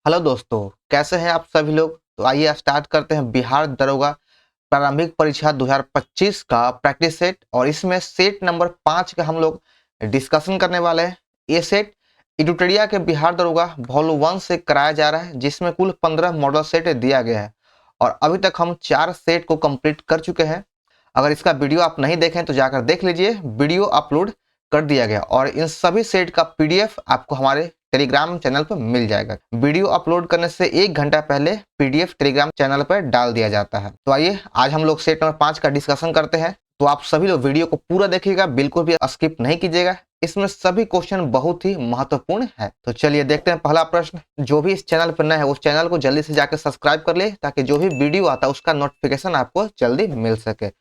Hello दोस्तों, कैसे हैं आप सभी लोग। तो आइए स्टार्ट करते हैं बिहार दरोगा प्रारंभिक परीक्षा 2025 का प्रैक्टिस सेट। और इसमें सेट नंबर 5 का हम लोग डिस्कशन करने वाले हैं। ये सेट इडुटेरिया के बिहार दरोगा वॉल्यूम 1 से कराया जा रहा है, जिसमें कुल 15 मॉडल सेट दिया गया है और अभी तक हम 4 सेट को कंप्लीट कर चुके हैं। अगर इसका वीडियो आप नहीं देखें तो जाकर देख लीजिए, वीडियो अपलोड कर दिया गया और इन सभी सेट का पीडीएफ आपको हमारे टेलीग्राम चैनल पर मिल जाएगा। वीडियो अपलोड करने से 1 घंटा पहले पीडीएफ टेलीग्राम चैनल पर डाल दिया जाता है। तो आइए आज हम लोग सेट नंबर 5 का डिस्कशन करते हैं। तो आप सभी लोग वीडियो को पूरा देखिएगा, बिल्कुल भी स्किप नहीं कीजिएगा। इसमें सभी क्वेश्चन बहुत ही महत्वपूर्ण है। तो चलिए देखते हैं पहला प्रश्न। जो भी इस चैनल पर नया है उस चैनल को जल्दी से जाकर सब्सक्राइब कर ले, ताकि जो भी वीडियो आता है उसका नोटिफिकेशन आपको जल्दी मिल सके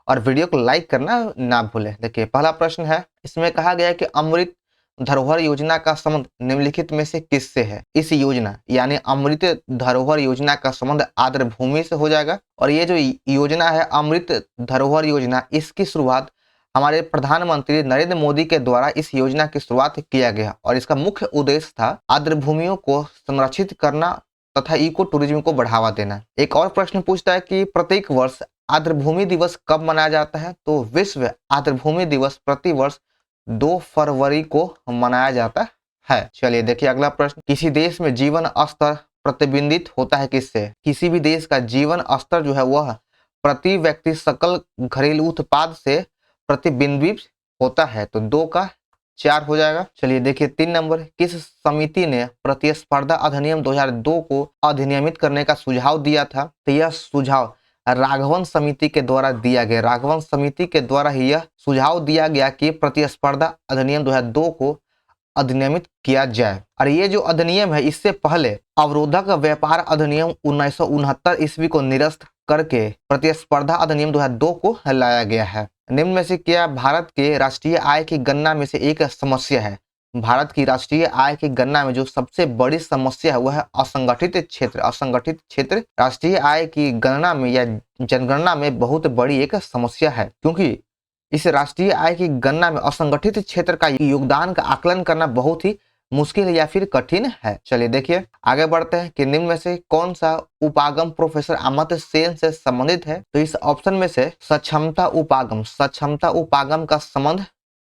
और वीडियो को लाइक करना ना भूलें। देखिए पहला प्रश्न है, इसमें कहा गया है कि अमृत धरोहर योजना का संबंध निम्नलिखित में से किससे है। इस योजना यानी अमृत धरोहर योजना का संबंध आर्द्र भूमि से हो जाएगा। और ये जो योजना है अमृत धरोहर योजना, इसकी शुरुआत हमारे प्रधानमंत्री नरेंद्र मोदी के द्वारा इस योजना की शुरुआत किया गया और इसका मुख्य उद्देश्य था आर्द्र भूमियों को संरक्षित करना तथा इको टूरिज्म को बढ़ावा देना। एक और प्रश्न पूछता है कि प्रत्येक वर्ष आर्द्र भूमि दिवस कब मनाया जाता है। तो विश्व आर्द्र भूमि दिवस प्रति वर्ष 2 फरवरी को मनाया जाता है। चलिए देखिए अगला प्रश्न, किसी देश में जीवन स्तर प्रतिबिंबित होता है किससे। किसी भी देश का जीवन स्तर जो है वह प्रति व्यक्ति सकल घरेलू उत्पाद से प्रतिबिंबित होता है। तो 2 का 4 हो जाएगा। चलिए देखिए 3 नंबर, किस समिति ने प्रतिस्पर्धा अधिनियम 2002 को अधिनियमित करने का सुझाव दिया था। तो यह सुझाव राघवन समिति के द्वारा दिया गया। राघवन समिति के द्वारा ही यह सुझाव दिया गया कि प्रतिस्पर्धा अधिनियम 2002 को अधिनियमित किया जाए। और ये जो अधिनियम है इससे पहले अवरोधक व्यापार अधिनियम 1969 ईस्वी को निरस्त करके प्रतिस्पर्धा अधिनियम 2002 को लाया गया है। निम्न में से क्या भारत के राष्ट्रीय आय की गणना में से एक समस्या है। भारत की राष्ट्रीय आय की गणना में जो सबसे बड़ी समस्या है वह है असंगठित क्षेत्र। असंगठित क्षेत्र राष्ट्रीय आय की गणना में या जनगणना में बहुत बड़ी एक समस्या है, क्योंकि इस राष्ट्रीय आय की गणना में असंगठित क्षेत्र का योगदान का आकलन करना बहुत ही मुश्किल या फिर कठिन है। चलिए देखिए आगे बढ़ते हैं कि निम्न में से कौन सा उपागम प्रोफेसर अमर्त्य सेन से संबंधित है। तो इस ऑप्शन में से सक्षमता उपागम का संबंध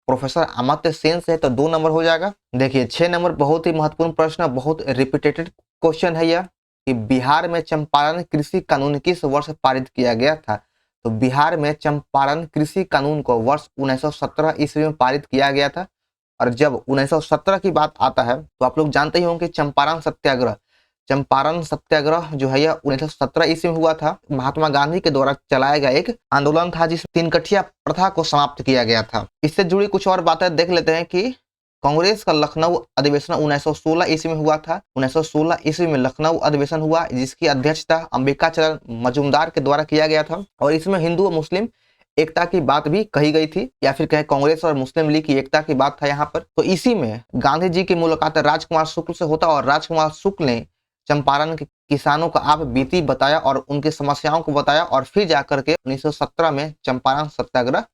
प्रोफेसर अमर्त्य सेन से है, तो 2 नंबर हो जाएगा। देखिए 6 नंबर, बहुत ही महत्वपूर्ण प्रश्न, बहुत रिपीटेटेड क्वेश्चन है यह, कि बिहार में चंपारण कृषि कानून किस वर्ष पारित किया गया था। तो बिहार में चंपारण कृषि कानून को वर्ष 1917 ईस्वी में पारित किया गया था। और जब 1917 की बात आता है तो आप लोग जानते ही होंगे चंपारण सत्याग्रह जो है यह 1917 ईस्वी में हुआ था। महात्मा गांधी के द्वारा चलाया गया एक आंदोलन था जिस 3 कठिया प्रथा को समाप्त किया गया था। इससे जुड़ी कुछ और बातें देख लेते हैं कि कांग्रेस का लखनऊ अधिवेशन 1916 ईस्वी में हुआ था। 1916 ईस्वी में लखनऊ अधिवेशन हुआ, जिसकी अध्यक्षता अंबिकाचरण मजूमदार के द्वारा किया गया था। और इसमें हिंदू और मुस्लिम एकता की बात भी कही गई थी, या फिर कहें कांग्रेस और मुस्लिम लीग की एकता की बात था यहाँ पर। तो इसी में गांधी जी की मुलाकात राजकुमार शुक्ल से होता और राजकुमार शुक्ल ने चंपारण के किसानों का आप बीती बताया और उनकी समस्याओं को बताया और फिर जाकर के 1917 में चंपारण सत्याग्रह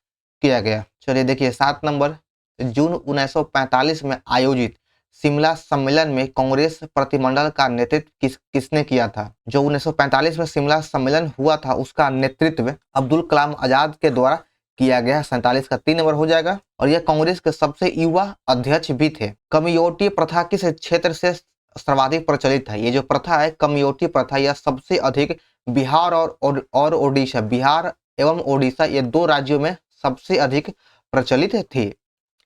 किया गया। चलिए देखिए 7 नंबर, जून 1945 में आयोजित शिमला सम्मेलन में कांग्रेस प्रतिमंडल का नेतृत्व किसने किया था। जो 1945 में शिमला सम्मेलन हुआ था उसका नेतृत्व अब्दुल कलाम आजाद के द्वारा किया गया। 47 का 3 नंबर हो जाएगा। और यह कांग्रेस के सबसे युवा अध्यक्ष भी थे। कमियोटी प्रथा किस क्षेत्र से सर्वाधिक प्रचलित है। ये जो प्रथा है कमियोटी प्रथा, यह सबसे अधिक बिहार और ओडिशा, बिहार एवं ओडिशा ये 2 राज्यों में सबसे अधिक प्रचलित थी।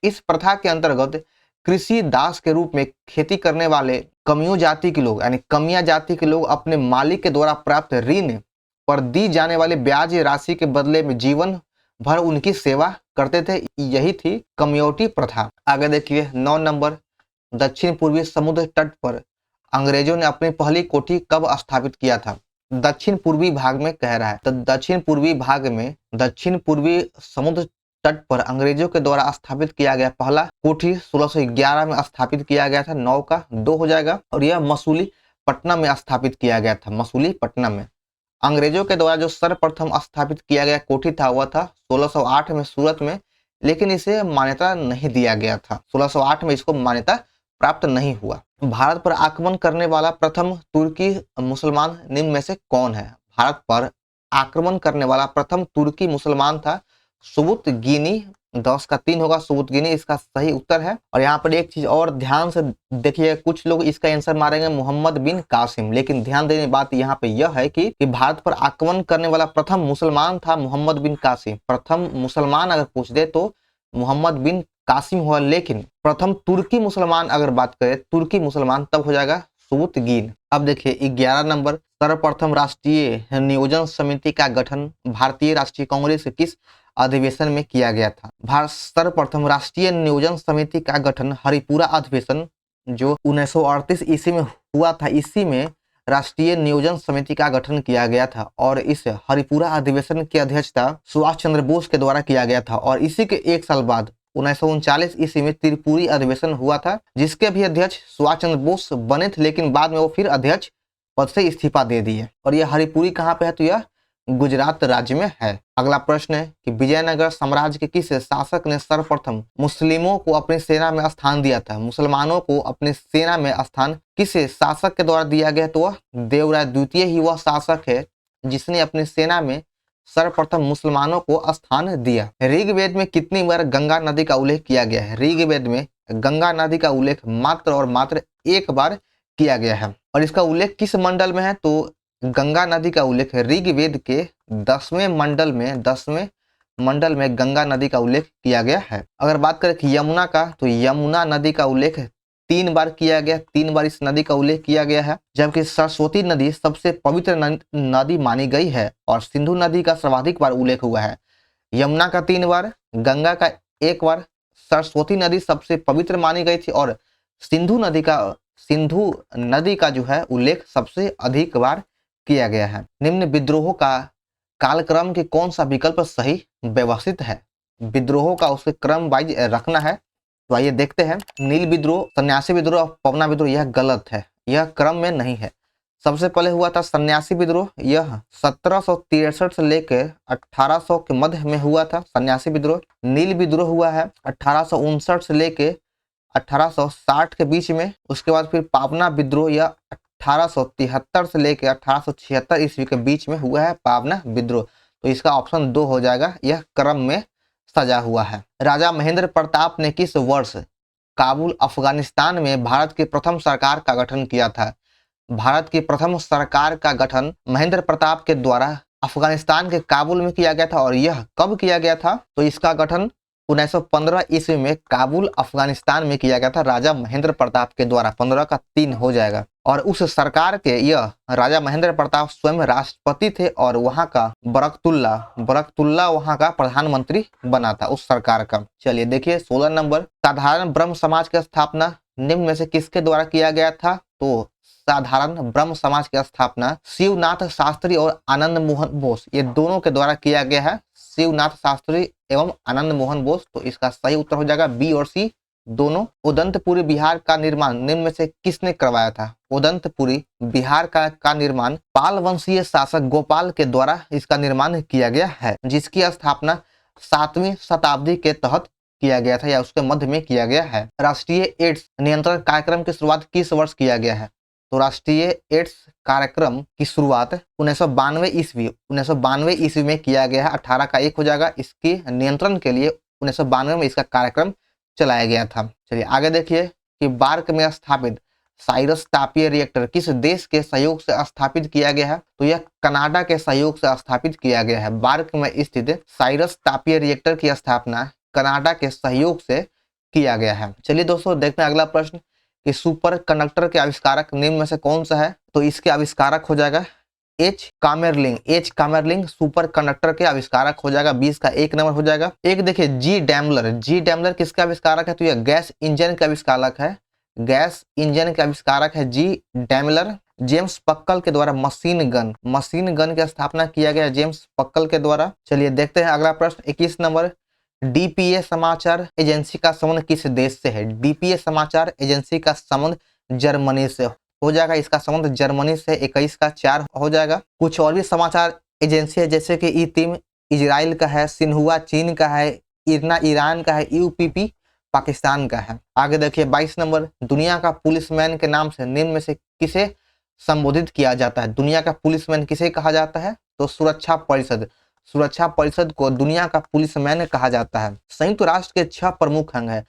इस प्रथा के अंतर्गत कृषि दास के रूप में खेती करने वाले कमियों जाति के लोग यानी कमिया जाति के लोग अपने मालिक के द्वारा प्राप्त ऋण पर दी जाने वाली ब्याज राशि के बदले में जीवन भर उनकी सेवा करते थे। यही थी कमियोटी प्रथा। आगे देखिए 9 नंबर, दक्षिण पूर्वी समुद्र तट पर अंग्रेजों ने अपनी पहली कोठी कब स्थापित किया था। दक्षिण पूर्वी भाग में कह रहा है, तो दक्षिण पूर्वी भाग में दक्षिण पूर्वी समुद्र तट पर अंग्रेजों के द्वारा स्थापित किया गया पहला कोठी 1611 में स्थापित किया गया था। 9 का 2 हो जाएगा। और यह मसूलीपट्टनम में स्थापित किया गया था। मसूलीपट्टनम में अंग्रेजों के द्वारा जो सर्वप्रथम स्थापित किया गया कोठी था वह था 1608 में सूरत में, लेकिन इसे मान्यता नहीं दिया गया था। 1608 में इसको मान्यता प्राप्त नहीं हुआ। भारत पर आक्रमण करने वाला प्रथम तुर्की मुसलमान निम्न में से कौन है? भारत पर आक्रमण करने वाला प्रथम तुर्की मुसलमान था सुबुत गिनी। 10 का 3 होगा, सुबुत गिनी इसका सही उत्तर है। और यहाँ पर एक चीज और ध्यान से देखिए, कुछ लोग इसका आंसर मारेंगे मोहम्मद बिन कासिम, लेकिन ध्यान देने बात यहाँ पे यह है कि भारत पर आक्रमण करने वाला प्रथम मुसलमान था मोहम्मद बिन कासिम। प्रथम मुसलमान अगर पूछ दे तो मोहम्मद बिन कासिम हुआ, लेकिन प्रथम तुर्की मुसलमान अगर बात करें तुर्की मुसलमान तब हो जाएगा सुबुतगीन। अब देखिए 11 नंबर, सर्वप्रथम राष्ट्रीय नियोजन समिति का गठन भारतीय राष्ट्रीय कांग्रेस के किस अधिवेशन में किया गया था? भारत सर्वप्रथम राष्ट्रीय नियोजन समिति का गठन हरिपुरा अधिवेशन जो 1938 ईस्वी में हुआ था, इसी में राष्ट्रीय नियोजन समिति का गठन किया गया था। और इस हरिपुरा अधिवेशन की अध्यक्षता सुभाष चंद्र बोस के द्वारा किया गया था। और इसी के एक साल बाद 1939 ईस्वी में त्रिपुरी अधिवेशन हुआ था, जिसके भी अध्यक्ष सुभाष चंद्र बोस बने थे, लेकिन बाद में वो फिर अध्यक्ष पद से इस्तीफा दे दिए। और यह हरिपुरी कहाँ पे है? तो यह गुजरात राज्य में है। अगला प्रश्न है कि विजयनगर साम्राज्य के किस शासक ने सर्वप्रथम मुस्लिमों को अपनी सेना में स्थान दिया था? मुसलमानों को अपनी सेना में स्थान किस शासक के द्वारा दिया गया? तो वह देवराय द्वितीय ही वह शासक है जिसने अपनी सेना में सर्वप्रथम मुसलमानों को स्थान दिया। ऋग्वेद में कितनी बार गंगा नदी का उल्लेख किया गया है? ऋग्वेद में गंगा नदी का उल्लेख मात्र और मात्र एक बार किया गया है। और इसका उल्लेख किस मंडल में है? तो गंगा नदी का उल्लेख ऋग्वेद के 10वें मंडल में गंगा नदी का उल्लेख किया गया है। अगर बात करें कि यमुना का, तो यमुना नदी का उल्लेख 3 बार किया गया, 3 बार इस नदी का उल्लेख किया गया है। जबकि सरस्वती नदी सबसे पवित्र नदी मानी गई है और सिंधु नदी का सर्वाधिक बार उल्लेख हुआ है। यमुना का 3 बार, गंगा का 1 बार, सरस्वती नदी सबसे पवित्र मानी गई थी और सिंधु नदी का जो है उल्लेख सबसे अधिक बार किया गया है। निम्न विद्रोहों का कालक्रम के कौन सा विकल्प सही व्यवस्थित है? विद्रोहों का उसके क्रम वाइज रखना है, तो आइए देखते हैं। नील विद्रोह, सन्यासी विद्रोह और पवना विद्रोह, यह गलत है, यह क्रम में नहीं है। सबसे पहले हुआ था सन्यासी विद्रोह, यह 1763 से लेकर 1800 के मध्य में हुआ था सन्यासी विद्रोह। नील विद्रोह हुआ है 1859 से लेकर 1860 के बीच में। उसके बाद फिर पावना विद्रोह, यह 1873 से लेकर 1876 ईस्वी के बीच में हुआ है पावना विद्रोह। तो इसका ऑप्शन 2 हो जाएगा, यह क्रम में सजा हुआ है। राजा महेंद्र प्रताप ने किस वर्ष काबुल अफगानिस्तान में भारत की प्रथम सरकार का गठन किया था? भारत की प्रथम सरकार का गठन महेंद्र प्रताप के द्वारा अफगानिस्तान के काबुल में किया गया था। और यह कब किया गया था? तो इसका गठन 1915 ईस्वी में काबुल अफगानिस्तान में किया गया था राजा महेंद्र प्रताप के द्वारा। 15 का 3 हो जाएगा। और उस सरकार के यह राजा महेंद्र प्रताप स्वयं राष्ट्रपति थे और वहां का बरकतुल्ला वहां का प्रधानमंत्री बना था उस सरकार का। चलिए देखिए 16 नंबर, साधारण ब्रह्म समाज की स्थापना निम्न में से किसके द्वारा किया गया था? तो साधारण ब्रह्म समाज की स्थापना शिवनाथ शास्त्री और आनंद मोहन बोस, ये दोनों के द्वारा किया गया है। शिवनाथ शास्त्री एवं आनंद मोहन बोस। तो इसका सही उत्तर हो जाएगा बी और सी दोनों। उदंतपुरी बिहार का निर्माण निम्न में से किसने करवाया था? उदंतपुरी बिहार का निर्माण पाल वंशीय शासक गोपाल के द्वारा इसका निर्माण किया गया है, जिसकी स्थापना 7वीं शताब्दी के तहत किया गया था या उसके मध्य में किया गया है। राष्ट्रीय एड्स नियंत्रण कार्यक्रम की शुरुआत किस वर्ष किया गया है? तो राष्ट्रीय एड्स कार्यक्रम की शुरुआत 1992 ईस्वी में किया गया है। 18 का 1 हो जाएगा। इसके नियंत्रण के लिए 1992 में इसका कार्यक्रम चलाया गया था। चलिए आगे देखिए कि बार्क में स्थापित साइरस तापीय रिएक्टर किस देश के सहयोग से स्थापित किया गया है? तो यह कनाडा के सहयोग से स्थापित किया गया है। बार्क में स्थित साइरस तापीय रिएक्टर की स्थापना कनाडा के सहयोग से किया गया है। चलिए दोस्तों देखते हैं अगला प्रश्न कि सुपर कंडक्टर के आविष्कारक निम्न में से कौन सा है? तो इसके आविष्कारक हो जाएगा एच कामेरलिंग सुपर कंडक्टर के आविष्कारक हो जाएगा। 20 का 1 नंबर हो जाएगा। एक देखिए जी डैमलर किसका आविष्कारक है? तो यह गैस इंजन का आविष्कारक है। गैस इंजन के आविष्कारक है जी डैमलर। जेम्स पक्कल के द्वारा मशीन गन की स्थापना किया गया जेम्स पक्कल के द्वारा। चलिए देखते हैं अगला प्रश्न 21 नंबर, डीपीए समाचार एजेंसी का संबंध किस देश से है? डीपीए समाचार एजेंसी का संबंध जर्मनी से हो जाएगा। इसका संबंध जर्मनी से 21 का 4 हो जाएगा। कुछ और भी समाचार एजेंसी है जैसे कि ई टीम इजराइल का है, सिन्हुआ चीन का है, इरना ईरान का है, यूपीपी पाकिस्तान का है। आगे देखिए 22 नंबर, दुनिया का पुलिसमैन के नाम से निम्न में से किसे संबोधित किया जाता है? दुनिया का पुलिसमैन किसे कहा जाता है? तो सुरक्षा परिषद, सुरक्षा परिषद को दुनिया का पुलिसमैन कहा जाता है। संयुक्त राष्ट्र के 6 प्रमुख अंग है,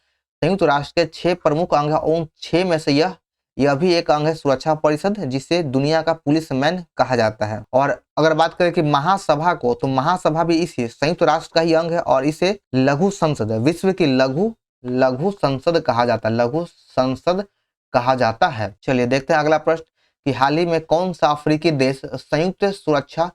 संयुक्त राष्ट्र के 6 प्रमुख अंग है, उन 6 में से यह भी एक अंग है सुरक्षा परिषद, जिसे दुनिया का पुलिसमैन कहा जाता है। और अगर बात करें कि महासभा को, तो महासभा भी इसी संयुक्त राष्ट्र का ही अंग है और इसे लघु संसद, विश्व की लघु संसद कहा जाता है, लघु संसद कहा जाता है। चलिए देखते हैं अगला प्रश्न कि हाल ही में कौन सा अफ्रीकी देश संयुक्त सुरक्षा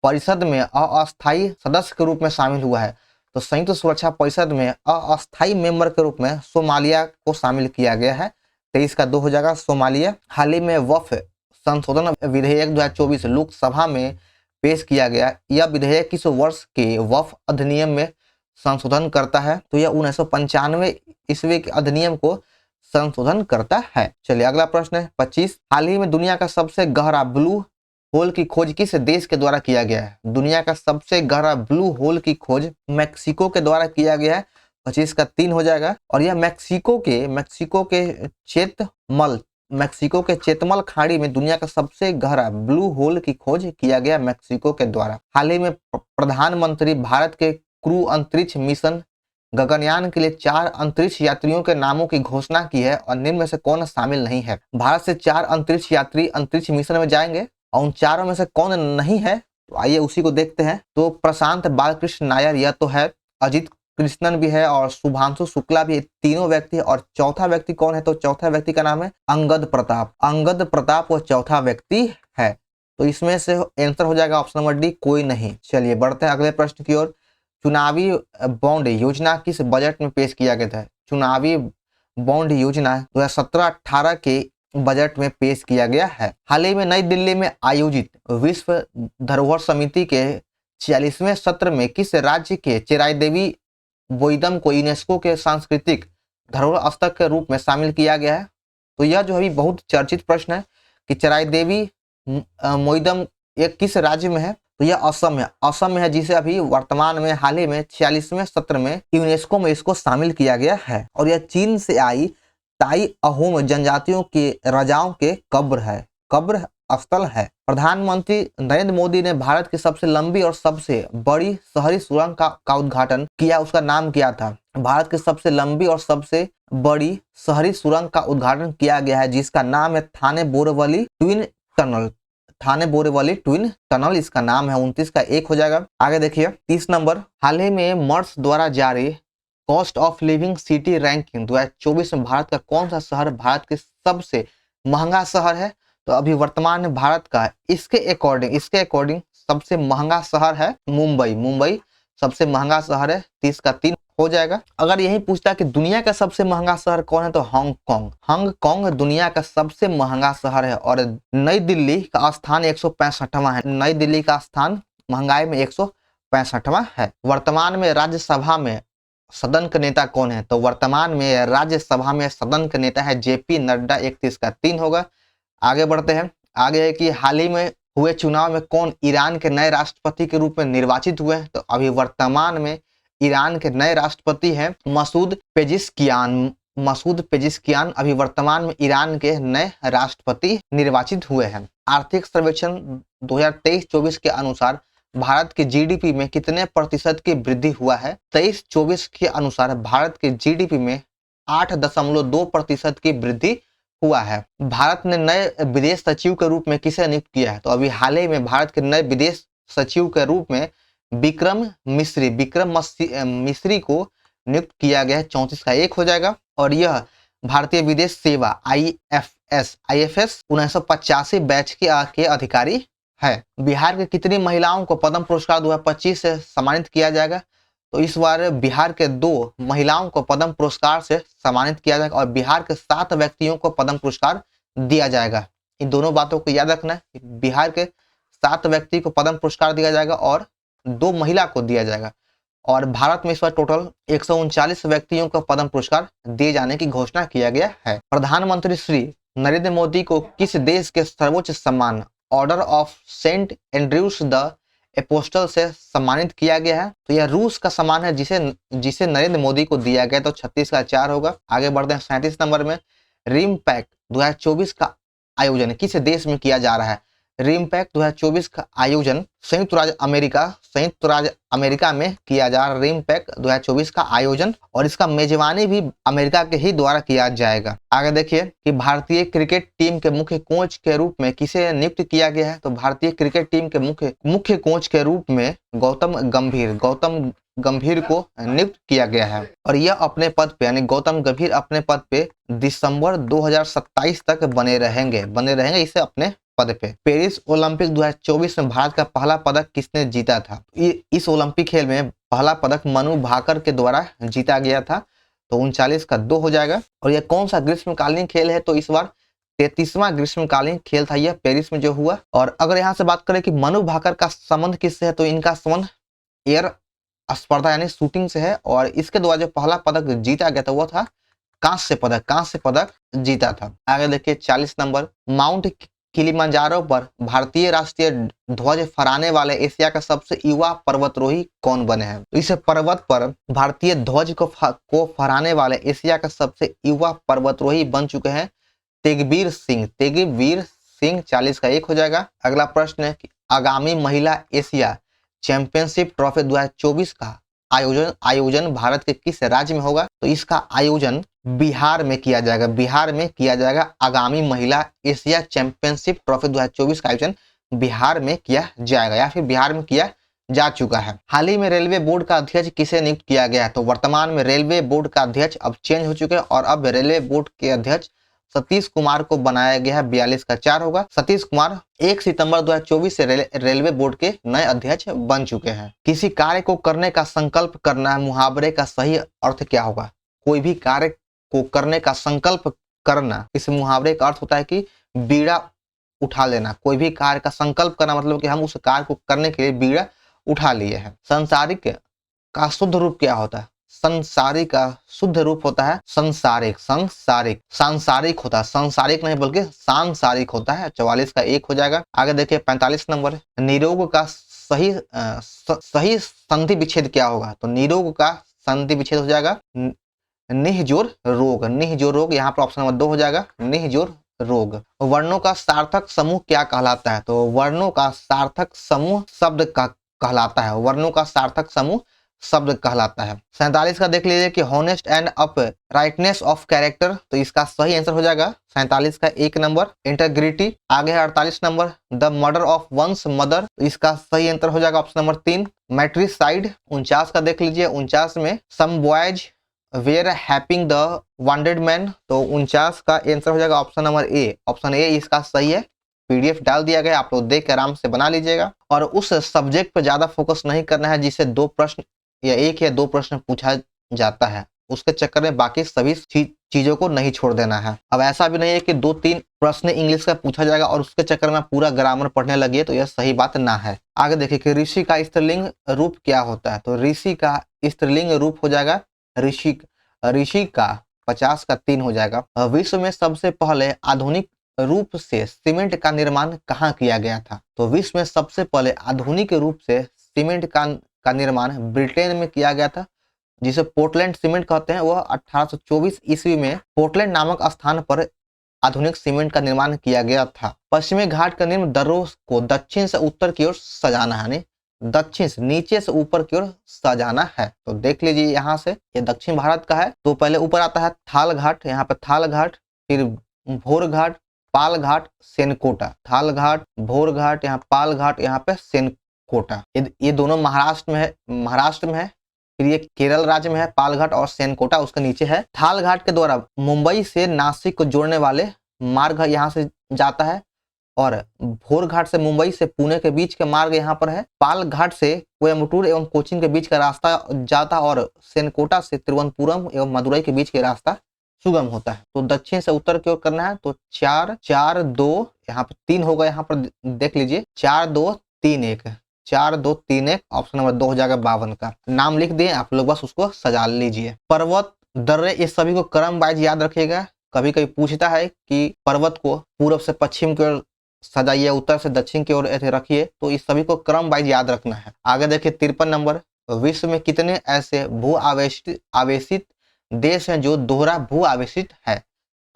परिषद में अस्थायी सदस्य के रूप में शामिल हुआ है? तो संयुक्त सुरक्षा परिषद में अस्थायी मेंबर के रूप में सोमालिया को शामिल किया गया है। 23 का 2 हो जाएगा सोमालिया। हाल ही में वक्फ संशोधन विधेयक 2024 लोकसभा में पेश किया गया। यह विधेयक किस वर्ष के वक्फ अधिनियम में संशोधन करता है? तो यह 1995 ईस्वी के अधिनियम को संशोधन करता है। चलिए अगला प्रश्न है 25, हाल ही में दुनिया का सबसे गहरा ब्लू होल की खोज किस देश के द्वारा किया गया है? दुनिया का सबसे गहरा ब्लू होल की खोज मैक्सिको के द्वारा किया गया है। 25 का 3 हो जाएगा। और यह मैक्सिको के चेतमल खाड़ी में दुनिया का सबसे गहरा ब्लू होल की खोज किया गया मैक्सिको के द्वारा। हाल ही में प्रधानमंत्री भारत के क्रू अंतरिक्ष मिशन गगनयान के लिए 4 अंतरिक्ष यात्रियों के नामों की घोषणा की है और निम्न में से कौन शामिल नहीं है? भारत से 4 अंतरिक्ष यात्री अंतरिक्ष मिशन में जाएंगे और उन चारों में से कौन नहीं है? तो आइए उसी को देखते हैं। तो प्रशांत बालकृष्ण नायर, यह तो है। अजित कृष्णन भी है और शुभांशु शुक्ला भी, तीनों व्यक्ति है। और चौथा व्यक्ति कौन है? तो चौथा व्यक्ति का नाम है अंगद प्रताप। अंगद प्रताप वो चौथा व्यक्ति है। तो इसमें से आंसर हो जाएगा ऑप्शन नंबर डी, कोई नहीं। चलिए बढ़ते हैं अगले प्रश्न की ओर। चुनावी बॉन्ड योजना किस बजट में पेश किया गया था? चुनावी बॉन्ड योजना 2017-18 के बजट में पेश किया गया है। हाल ही में नई दिल्ली में आयोजित विश्व धरोहर समिति के 46वें सत्र में किस राज्य के चिराई देवी बोइदम को यूनेस्को के सांस्कृतिक धरोहर स्थल के रूप में शामिल किया गया है? तो यह जो अभी बहुत चर्चित प्रश्न है कि चिराई देवी मोइदम ये किस राज्य में है? तो यह असम है। असम में है, जिसे अभी वर्तमान में हाल ही में 46वें सत्र में यूनेस्को में इसको शामिल किया गया है। और यह चीन से आई ताई अहोम जनजातियों के राजाओं के कब्र स्थल है। प्रधानमंत्री नरेंद्र मोदी ने भारत की सबसे लंबी और सबसे बड़ी शहरी सुरंग का उद्घाटन किया। उसका नाम क्या था? भारत की सबसे लंबी और सबसे बड़ी शहरी सुरंग का उद्घाटन किया गया है, जिसका नाम है थाने बोरीवली ट्विन टनल। थाने बोरीवली ट्विन टनल इसका नाम है। 29 का 1 हो जाएगा। आगे देखिए 30 नंबर, हाल ही में मर्स द्वारा जारी cost of living city ranking 2024 में भारत का कौन सा शहर भारत के सबसे महंगा शहर है? तो अभी वर्तमान में भारत का इसके अकॉर्डिंग सबसे महंगा शहर है मुंबई सबसे महंगा शहर है। 30 का 3 हो जाएगा। अगर यही पूछता कि दुनिया का सबसे महंगा शहर कौन है, तो हांगकांग दुनिया का सबसे महंगा शहर है। और नई दिल्ली का स्थान 165वां है। नई दिल्ली का स्थान महंगाई में 165वां है। वर्तमान में राज्यसभा में सदन के नेता कौन है? तो वर्तमान में राज्यसभा में सदन के नेता है जेपी नड्डा। 31 का 3 होगा। आगे बढ़ते हैं। आगे है कि हाल ही में हुए चुनाव में कौन ईरान के नए राष्ट्रपति के रूप में निर्वाचित हुए हैं? तो अभी वर्तमान में ईरान के नए राष्ट्रपति हैं मसूद पेजिशकियान अभी वर्तमान में ईरान के नए राष्ट्रपति निर्वाचित हुए हैं। आर्थिक सर्वेक्षण 2023-24 के अनुसार भारत के जीडीपी में कितने प्रतिशत की वृद्धि हुआ है? 23-24 के अनुसार भारत के जीडीपी में 8.2% की वृद्धि हुआ है। भारत ने नए विदेश सचिव के रूप में किसे नियुक्त किया है? तो अभी हाल ही में भारत के नए विदेश सचिव के रूप में विक्रम मिश्री को नियुक्त किया गया है। 34 का 1 हो जाएगा। और यह भारतीय विदेश सेवा IFS 1985 बैच के अधिकारी है। बिहार के कितनी महिलाओं को पद्म पुरस्कार 2025 से सम्मानित किया जाएगा? तो इस बार बिहार के 2 महिलाओं को पद्म पुरस्कार से सम्मानित किया जाएगा और बिहार के 7 व्यक्तियों को पद्म पुरस्कार दिया जाएगा। इन दोनों बातों को याद रखना है। बिहार के 7 व्यक्ति को पद्म पुरस्कार दिया जाएगा और 2 महिला को दिया जाएगा। और भारत में इस बार टोटल 139 व्यक्तियों को पद्म पुरस्कार दिए जाने की घोषणा किया गया है। प्रधानमंत्री श्री नरेंद्र मोदी को किस देश के सर्वोच्च सम्मान Order of Saint Andrew's the Apostle से सम्मानित किया गया है। तो यह रूस का सम्मान है जिसे जिसे नरेंद्र मोदी को दिया गया। तो 36 का 4 होगा। आगे बढ़ते हैं 37 नंबर में। रिमपैक 2024 का आयोजन किस देश में किया जा रहा है? रिमपैक 2024 का आयोजन संयुक्त राज्य अमेरिका में किया जा रहा है। रिमपैक 2024 का आयोजन, और इसका मेजबानी भी अमेरिका के ही द्वारा किया जाएगा। आगे देखिए कि भारतीय क्रिकेट टीम के मुख्य कोच के रूप में किसे नियुक्त किया गया है? तो भारतीय क्रिकेट टीम के मुख्य कोच के रूप में गौतम गंभीर को नियुक्त किया गया है, और यह अपने पद पे यानी गौतम गंभीर अपने पद पे दिसंबर 2027 तक बने रहेंगे इसे अपने पद पे। पेरिस ओलंपिक 2024 में भारत का पहला पदक किसने जीता था? इस ओलंपिक खेल में पहला पदक मनु भाकर के द्वारा जीता गया था। तो 39 का 2 हो जाएगा। और यह कौन सा ग्रीष्मकालीन खेल है? तो इस बार 33वां ग्रीष्मकालीन खेल था यह पेरिस में जो हुआ। और अगर यहाँ से बात करें कि मनु भाकर का संबंध किससे है, तो इनका संबंध एयर स्पर्धा यानी शूटिंग से है, और इसके द्वारा जो पहला पदक जीता गया था वो था कांस्य पदक जीता था। आगे देखिए 40 नंबर। माउंट किलिमंजारो पर भारतीय राष्ट्रीय ध्वज फहराने वाले एशिया का सबसे युवा पर्वतारोही कौन बने हैं? इस पर्वत पर भारतीय ध्वज को फहराने वाले एशिया का सबसे युवा पर्वतारोही बन चुके हैं तेगवीर सिंह। 40 का 1 हो जाएगा। अगला प्रश्न है कि आगामी महिला एशिया चैंपियनशिप ट्रॉफी 2024 का आयोजन भारत के किस राज्य में होगा? तो इसका आयोजन बिहार में किया जाएगा। आगामी महिला एशिया चैंपियनशिप ट्रॉफी 2024 का आयोजन बिहार में किया जाएगा, या फिर बिहार में किया जा चुका है। हाल ही में रेलवे बोर्ड का अध्यक्ष किसे नियुक्त किया गया है? तो वर्तमान में रेलवे बोर्ड का अध्यक्ष अब चेंज हो चुके हैं, और अब रेलवे बोर्ड के अध्यक्ष सतीश कुमार को बनाया गया है। 42 का 4 होगा। सतीश कुमार 1 सितंबर 2024 से रेलवे बोर्ड के नए अध्यक्ष बन चुके हैं। किसी कार्य को करने का संकल्प करना मुहावरे का सही अर्थ क्या होगा? कोई भी कार्य को करने का संकल्प करना, इस मुहावरे का अर्थ होता है कि बीड़ा उठा लेना। कोई भी कार्य का संकल्प करना मतलब कि हम उस कार्य को करने के लिए बीड़ा उठा लिए हैं। संसारिक का शुद्ध रूप क्या होता है? संसारिक का शुद्ध रूप होता है सांसारिक होता है, सांसारिक नहीं बल्कि सांसारिक होता है। 44 का 1 हो जाएगा। आगे देखिए 45 नंबर। निरोग का सही संधि विच्छेद क्या होगा? तो निरोग का संधि विच्छेद हो जाएगा निहजोर रोग। यहाँ पर ऑप्शन नंबर 2 हो जाएगा, निहजोर रोग। वर्णों का सार्थक समूह क्या कहलाता है? तो वर्णों का सार्थक समूह शब्द कहलाता है। 47 का देख लीजिए कि honest and up rightness of character, तो इसका सही आंसर हो जाएगा 47 का 1 नंबर इंटेग्रिटी। आगे है 48 number. The murder of one's mother, तो इसका सही आंसर हो जाएगा ऑप्शन नंबर 3 मैट्रिसाइड। 49 का देख लीजिए। 49 में some boys were helping the wanted man, तो 49 का आंसर हो जाएगा option number A. Option A इसका सही है। पीडीएफ डाल दिया गया, आप लोग देख के आराम से बना लीजिएगा। और उस सब्जेक्ट पर ज्यादा फोकस नहीं करना है जिसे 2 प्रश्न या 1 या 2 प्रश्न पूछा जाता है, उसके चक्कर में बाकी सभी चीजों को नहीं छोड़ देना है। अब ऐसा भी नहीं है कि 2-3 प्रश्न इंग्लिश का पूछा जाएगा और उसके चक्कर में पूरा ग्रामर पढ़ने लगिए, तो यह सही बात ना है। आगे देखिए कि ऋषि का स्त्रीलिंग रूप क्या होता है? तो ऋषि का स्त्रीलिंग रूप हो जाएगा ऋषि का 50 का 3 हो जाएगा। विश्व में सबसे पहले आधुनिक रूप से सीमेंट का निर्माण कहाँ किया गया था? तो विश्व में सबसे पहले आधुनिक रूप से सीमेंट का निर्माण ब्रिटेन में किया गया था, जिसे पोर्टलैंड सीमेंट कहते हैं। वह 1824 ईस्वी में पोर्टलैंड नामक स्थान पर आधुनिक सीमेंट का निर्माण किया गया था। पश्चिमी घाट का निर्माण दर्रों को दक्षिण से उत्तर की ओर सजाना है, यानी दक्षिण से नीचे से ऊपर की ओर सजाना है। तो देख लीजिए यहाँ से, ये दक्षिण भारत का है। तो पहले ऊपर आता है थाल घाट, यहाँ पे थाल घाट, फिर भोर घाट, पाल घाट, सेनकोटा। थाल घाट, भोर घाट, यहाँ पाल घाट, यहाँ पे सेनकोटा। ये दोनों महाराष्ट्र में है। फिर ये केरल राज्य में है पाल घाट, और सेनकोटा उसके नीचे है। थाल घाट के द्वारा मुंबई से नासिक को जोड़ने वाले मार्ग यहाँ से जाता है, और भोर घाट से मुंबई से पुणे के बीच का मार्ग यहाँ पर है। पाल घाट से कोयम्बटूर एवं कोचीन के बीच का रास्ता जाता है, और सेनकोटा से तिरुवनंतपुरम एवं मदुरई के बीच का रास्ता सुगम होता है। तो दक्षिण से उत्तर की ओर करना है। तो 4-4-2 यहाँ पर 3 होगा। यहाँ पर देख लीजिए 4-2-3-1 4-2-3-1 ऑप्शन नंबर 2 हो जाएगा 52 का। नाम लिख दिए आप लोग, बस उसको सजा लीजिए। पर्वत, दर्रे, ये सभी को क्रम वाइज याद रखिएगा। कभी कभी पूछता है कि पर्वत को पूर्व से पश्चिम की ओर सजाइए, उत्तर से दक्षिण की ओर ऐसे रखिए। तो इस सभी को क्रम वाइज याद रखना है। आगे देखिए 53 नंबर, विश्व में कितने ऐसे भू आवेशित आवेशित देश हैं जो दोहरा भू आवेशित है?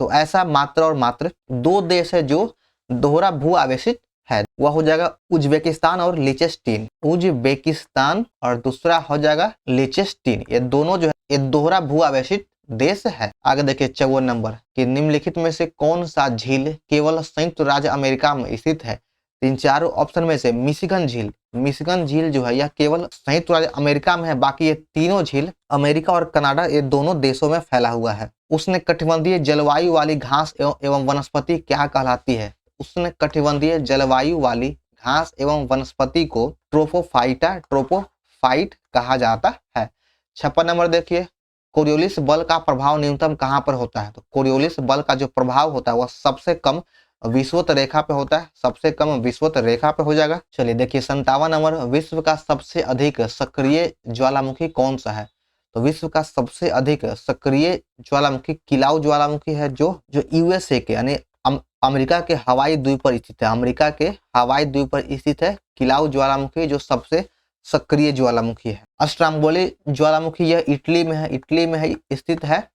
तो ऐसा मात्र और मात्र 2 देश है जो दोहरा भू आवेशित है। वह हो जाएगा उज्बेकिस्तान और लिechtenstein। उज्बेकिस्तान और दूसरा हो जाएगा लिechtenstein। ये दोनों जो है ये दोहरा भू आवेशित देश है। आगे देखिए 54 नंबर कि निम्नलिखित में से कौन सा झील केवल संयुक्त राज्य अमेरिका में स्थित है? इन चारों ऑप्शन में से मिशिगन झील, मिशिगन झील जो है यह केवल संयुक्त राज्य अमेरिका में है। बाकी ये तीनों झील अमेरिका और कनाडा ये दोनों देशों में फैला हुआ है। उष्ण कटिबंधीय जलवायु वाली घास एवं वनस्पति क्या कहलाती है? उष्ण कटिबंधीय जलवायु वाली घास एवं वनस्पति को ट्रोपोफाइट कहा जाता है। 56 नंबर देखिए, कोरियोलिस बल का प्रभाव न्यूनतम कहाँ पर होता है? तो कोरियोलिस बल का जो प्रभाव होता है वह सबसे कम विषुवत रेखा पे होता है, सबसे कम विषुवत रेखा पे हो जाएगा। चलिए देखिए 57 नंबर, विश्व का सबसे अधिक सक्रिय ज्वालामुखी कौन सा है? तो विश्व का सबसे अधिक सक्रिय ज्वालामुखी किलाउ ज्वालामुखी है, जो यूएसए के यानी अमेरिका के हवाई द्वीप पर स्थित है। अमेरिका के हवाई द्वीप पर स्थित है किलाउ ज्वालामुखी, जो सबसे सक्रिय ज्वालामुखी है। स्ट्रोम्बोली ज्वालामुखी यह इटली में है, इटली में है स्थित है।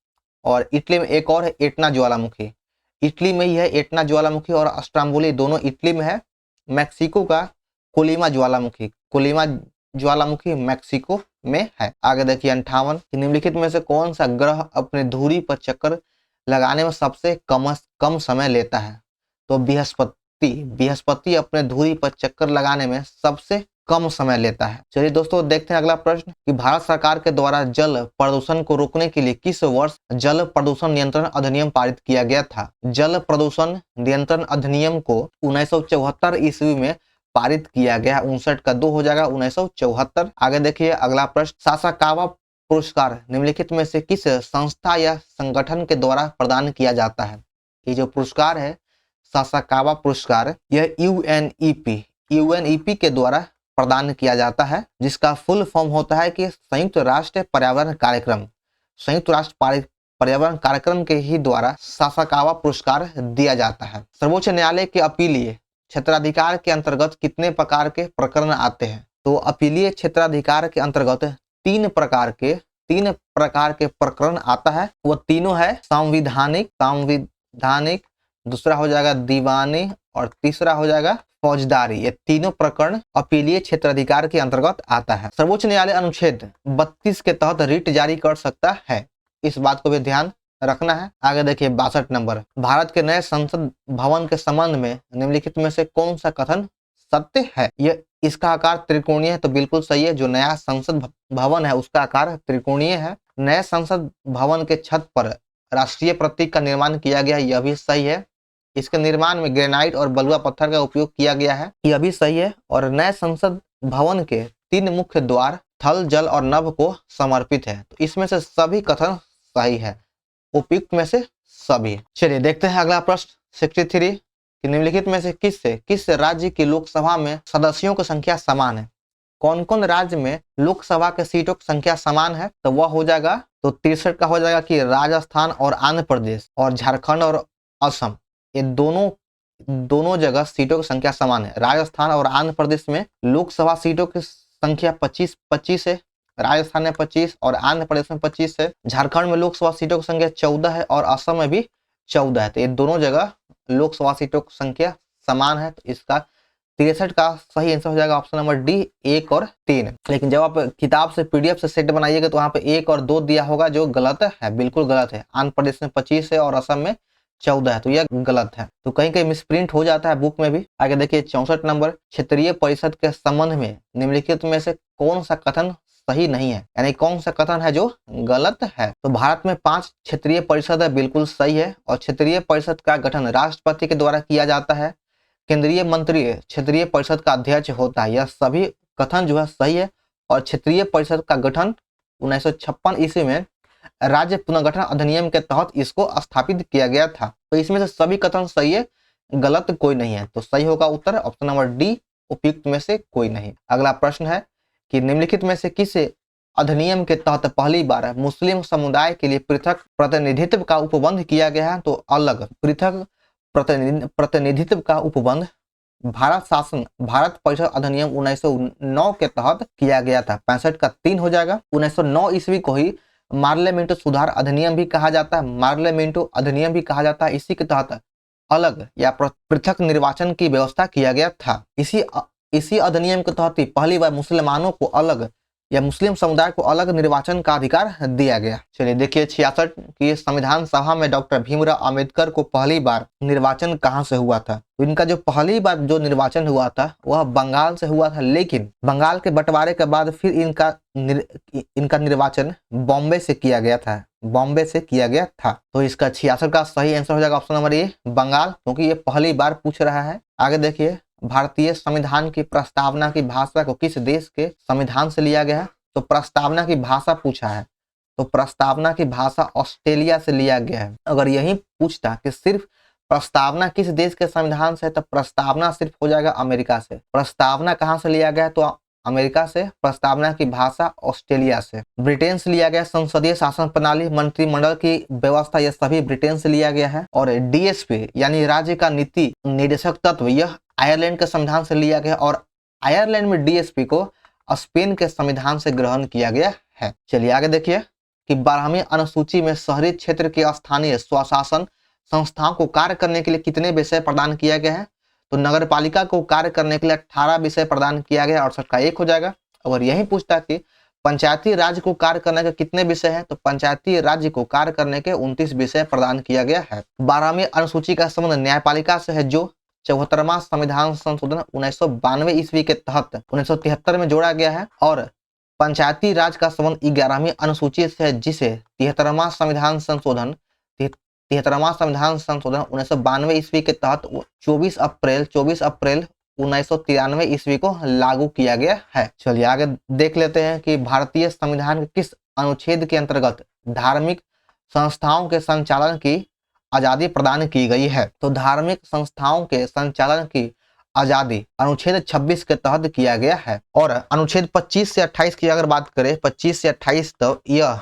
और इटली में एक और है एटना ज्वालामुखी, इटली में ही है एटना ज्वालामुखी और स्ट्रोम्बोली दोनों इटली में है। मैक्सिको का कोलिमा ज्वालामुखी, कोलिमा ज्वालामुखी मैक्सिको में है। आगे देखिए 58, निम्नलिखित में से कौन सा ग्रह अपने धुरी पर चक्कर लगाने में सबसे कम समय लेता है? तो बृहस्पति अपने धुरी पर चक्कर लगाने में सबसे कम समय लेता है। चलिए दोस्तों देखते हैं अगला प्रश्न कि भारत सरकार के द्वारा जल प्रदूषण को रोकने के लिए किस वर्ष जल प्रदूषण नियंत्रण अधिनियम पारित किया गया था? जल प्रदूषण नियंत्रण अधिनियम को 1974 ईस्वी में पारित किया गया। 59 का 2 हो जाएगा 1974। आगे देखिए अगला प्रश्न, सासाकावा पुरस्कार निम्नलिखित में से किस संस्था या संगठन के द्वारा प्रदान किया जाता है? ये जो पुरस्कार है सासाकावा पुरस्कार, यह यूएनईपी के द्वारा प्रदान किया जाता है, जिसका फुल फॉर्म होता है कि संयुक्त राष्ट्र पर्यावरण कार्यक्रम। संयुक्त राष्ट्र पर्यावरण कार्यक्रम के ही द्वारा सासाकावा पुरस्कार दिया जाता है। सर्वोच्च न्यायालय के अपीलीय क्षेत्राधिकार के अंतर्गत कितने प्रकार के प्रकरण आते हैं? तो अपीलीय क्षेत्राधिकार के अंतर्गत तीन प्रकार के प्रकरण आता है। वो तीनों है संविधानिक, दूसरा हो जाएगा दीवानी और तीसरा हो जाएगा फौजदारी। ये तीनों प्रकरण अपीलीय क्षेत्राधिकार के अंतर्गत आता है। सर्वोच्च न्यायालय अनुच्छेद 32 के तहत रिट जारी कर सकता है, इस बात को भी ध्यान रखना है। आगे देखिए 62 नंबर, भारत के नए संसद भवन के संबंध में निम्नलिखित में से कौन सा कथन सत्य है? यह इसका आकार त्रिकोणीय है, तो बिल्कुल सही है। जो नया संसद भवन है उसका आकार त्रिकोणीय है। नए संसद भवन के छत पर राष्ट्रीय प्रतीक का निर्माण किया गया, यह भी सही है। इसके निर्माण में ग्रेनाइट और बलुआ पत्थर का उपयोग किया गया है, यह भी सही है। और नए संसद भवन के 3 मुख्य द्वार थल, जल और नभ को समर्पित है। तो इसमें से सभी कथन सही है, उपयुक्त में से सभी। चलिए देखते हैं अगला प्रश्न 63 कि निम्नलिखित में से किस राज्य की लोकसभा में सदस्यों की संख्या समान है? कौन कौन राज्य में लोकसभा के सीटों की संख्या समान है? तो वह हो जाएगा, तो 63 का हो जाएगा कि राजस्थान और आंध्र प्रदेश और झारखंड और असम, ये दोनों जगह सीटों की संख्या समान है। राजस्थान और आंध्र प्रदेश में लोकसभा सीटों की संख्या 25 है, राजस्थान में 25 और आंध्र प्रदेश में 25 है। झारखंड में लोकसभा सीटों की संख्या 14 है और असम में भी 14 है। तो ये दोनों जगह लोकसभा सीटों की संख्या समान है। तो इसका 63 का सही आंसर हो जाएगा ऑप्शन नंबर डी, 1 और 3। लेकिन जब आप किताब से पीडीएफ से सेट बनाइएगा तो वहां पे 1 और 2 दिया होगा, जो गलत है, बिल्कुल गलत है। आंध्र प्रदेश में 25 है और असम में 14 है, तो यह गलत है। तो कहीं कहीं मिसप्रिंट हो जाता है बुक में भी। आगे देखिए 64 नंबर, क्षेत्रीय परिषद के संबंध में निम्नलिखित में से कौन सा कथन सही नहीं है, यानी कौन सा कथन है जो गलत है? तो भारत में 5 क्षेत्रीय परिषद है, बिल्कुल सही है। और क्षेत्रीय परिषद का गठन राष्ट्रपति के द्वारा किया जाता है। केंद्रीय मंत्री क्षेत्रीय परिषद का अध्यक्ष होता है। यह सभी कथन जो है सही है। और क्षेत्रीय परिषद का गठन 1956 ईस्वी में राज्य पुनर्गठन अधिनियम के तहत इसको स्थापित किया गया था। तो इसमें से सभी कथन सही है, गलत कोई नहीं है। तो सही होगा उत्तर ऑप्शन नंबर डी, उपयुक्त में से कोई नहीं। अगला प्रश्न है कि निम्नलिखित में से किस अधिनियम के तहत पहली बार मुस्लिम समुदाय के लिए पृथक प्रतिनिधित्व का उपबंध किया गया है? तो अलग पृथक प्रतिनिधित्व का उपबंध भारत शासन भारत परिषद अधिनियम 1909 के तहत किया गया था। 65 का 3 हो जाएगा। 1909 ईस्वी को ही पार्लियामेंट सुधार अधिनियम भी कहा जाता है, पार्लियामेंट अधिनियम भी कहा जाता है। इसी के तहत अलग या पृथक निर्वाचन की व्यवस्था किया गया था। इसी अधिनियम के तहत ही पहली बार मुसलमानों को अलग या मुस्लिम समुदाय को अलग निर्वाचन का अधिकार दिया गया। चलिए देखिए 66 की संविधान सभा में डॉक्टर भीमराव अंबेडकर को पहली बार निर्वाचन कहां से हुआ था? तो इनका जो पहली बार जो निर्वाचन हुआ था वह बंगाल से हुआ था, लेकिन बंगाल के बंटवारे के बाद फिर इनका निर्वाचन बॉम्बे से किया गया था, बॉम्बे से किया गया था। तो इसका 66 का सही आंसर हो जाएगा ऑप्शन नंबर ए बंगाल, क्योंकि ये पहली बार पूछ रहा है। आगे देखिए भारतीय संविधान की प्रस्तावना की भाषा को किस देश के संविधान से लिया गया है? तो प्रस्तावना की भाषा पूछा है, तो प्रस्तावना की भाषा ऑस्ट्रेलिया से लिया गया है। अगर यही पूछता कि सिर्फ प्रस्तावना किस देश के संविधान से है, तो प्रस्तावना सिर्फ हो जाएगा अमेरिका से। प्रस्तावना कहां से लिया गया? तो अमेरिका से। प्रस्तावना की भाषा ऑस्ट्रेलिया से। ब्रिटेन से लिया गया संसदीय शासन प्रणाली, मंत्रिमंडल की व्यवस्था, यह सभी ब्रिटेन से लिया गया है। और डीएसपी यानी राज्य का नीति निर्देशक तत्व, यह आयरलैंड के संविधान से लिया गया और आयरलैंड में डीएसपी को स्पेन के संविधान से ग्रहण किया गया है। चलिए आगे देखिए कि 12वीं अनुसूची में शहरी क्षेत्र के स्थानीय स्वशासन संस्थाओं को कार्य करने के लिए कितने विषय प्रदान किया गया है? तो नगर पालिका को कार्य करने के लिए 18 विषय प्रदान किया गया, 68 का 1 हो जाएगा। अगर यही पूछता कि पंचायती राज को कार्य करने के कितने विषय हैं, तो पंचायती राज्य को कार्य करने के 29 विषय प्रदान किया गया है। 12वीं अनुसूची का संबंध न्यायपालिका से है, जो 74वां संविधान संशोधन 1992 ईस्वी के तहत 1973 में जोड़ा गया है। और पंचायती राज का संबंध 11वीं अनुसूची से है, जिसे 73वां संविधान संशोधन 1992 ईस्वी के तहत 24 अप्रैल 1993 ईस्वी को लागू किया गया है। चलिए आगे देख लेते हैं कि भारतीय संविधान के किस अनुच्छेद के अंतर्गत धार्मिक संस्थाओं के संचालन की आजादी प्रदान की गई है? तो धार्मिक संस्थाओं के संचालन की आजादी अनुच्छेद 26 के तहत किया गया है। और अनुच्छेद 25 से 28 की अगर बात करें, 25 से 28, तो यह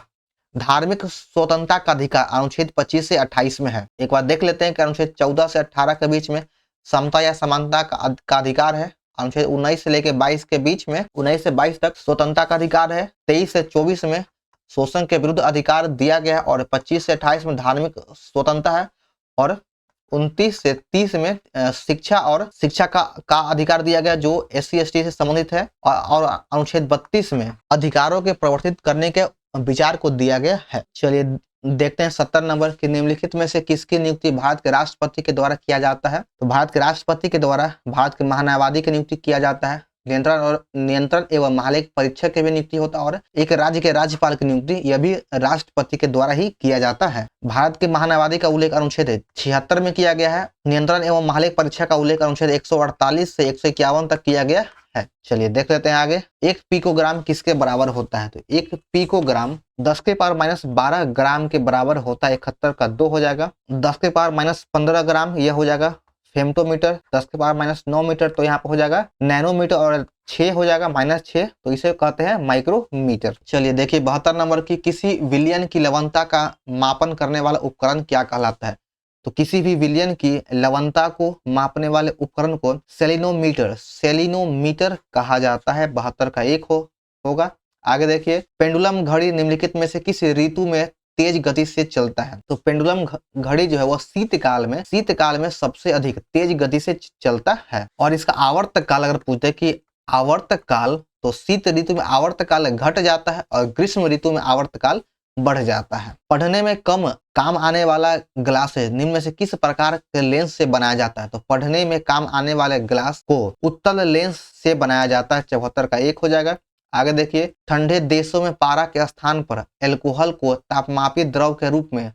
धार्मिक स्वतंत्रता का अधिकार अनुच्छेद 25 से 28 में है। एक बार देख लेते हैं कि अनुच्छेद 14 से 18 के बीच में समता या समानता का अधिकार है। अनुच्छेद 19 से लेकर 22 के बीच में 19 से 22 तक स्वतंत्रता का अधिकार है। 23 से 24 में शोषण के विरुद्ध अधिकार दिया गया है। और 25 से 28 में धार्मिक स्वतंत्रता है। और 29 से 30 में शिक्षा का अधिकार दिया गया, जो SC ST से संबंधित है। और अनुच्छेद 32 में अधिकारों के प्रवर्तित करने के विचार को दिया गया है। चलिए देखते हैं 70 नंबर की निम्नलिखित में से किसकी नियुक्ति भारत के राष्ट्रपति के द्वारा किया जाता है? तो भारत के राष्ट्रपति के द्वारा भारत के महान्यायवादी की नियुक्ति किया जाता है। नियंत्रण एवं महालेख परीक्षक की भी नियुक्ति होता है। और एक राज्य के राज्यपाल की नियुक्ति यह भी राष्ट्रपति के द्वारा ही किया जाता है। भारत के महान्यायवादी का उल्लेख अनुच्छेद 76 में किया गया है। नियंत्रण एवं महालेख परीक्षा का उल्लेख अनुच्छेद 148 से 151 तक किया गया है। चलिए देख लेते हैं आगे। 1 पिकोग्राम किसके बराबर होता है? तो 1 पिकोग्राम 10 के पावर माइनस 12 ग्राम के बराबर होता है। 71 का 2 हो जाएगा। 10 के पावर माइनस 15 ग्राम यह हो जाएगा फेम्टोमीटर। 10 के पावर माइनस 9 मीटर तो यहाँ पे हो जाएगा नैनोमीटर। और 6 हो जाएगा -6, तो इसे कहते हैं माइक्रोमीटर। चलिए देखिए 72 नंबर की किसी विलयन की लवणता का मापन करने वाला उपकरण क्या कहलाता है? तो किसी भी विलयन की लवणता को मापने वाले उपकरण को सेलिनोमीटर कहा जाता है। 72 का 1 होगा। आगे देखिए पेंडुलम घड़ी निम्नलिखित में से किस ऋतु में तेज गति से चलता है? तो पेंडुलम घड़ी जो है वह शीतकाल में सबसे अधिक तेज गति से चलता है। और इसका आवर्त काल अगर पूछते हैं कि आवर्त काल, तो शीत ऋतु में आवर्त काल घट जाता है और ग्रीष्म ऋतु में आवर्त काल बढ़ जाता है। पढ़ने में कम काम आने वाला ग्लास निम्न में से किस प्रकार के लेंस से बनाया जाता है? तो पढ़ने में काम आने वाले ग्लास को उत्तल लेंस से बनाया जाता है। 74 का 1 हो जाएगा। आगे देखिए ठंडे देशों में पारा के स्थान पर अल्कोहल को तापमापी द्रव के रूप में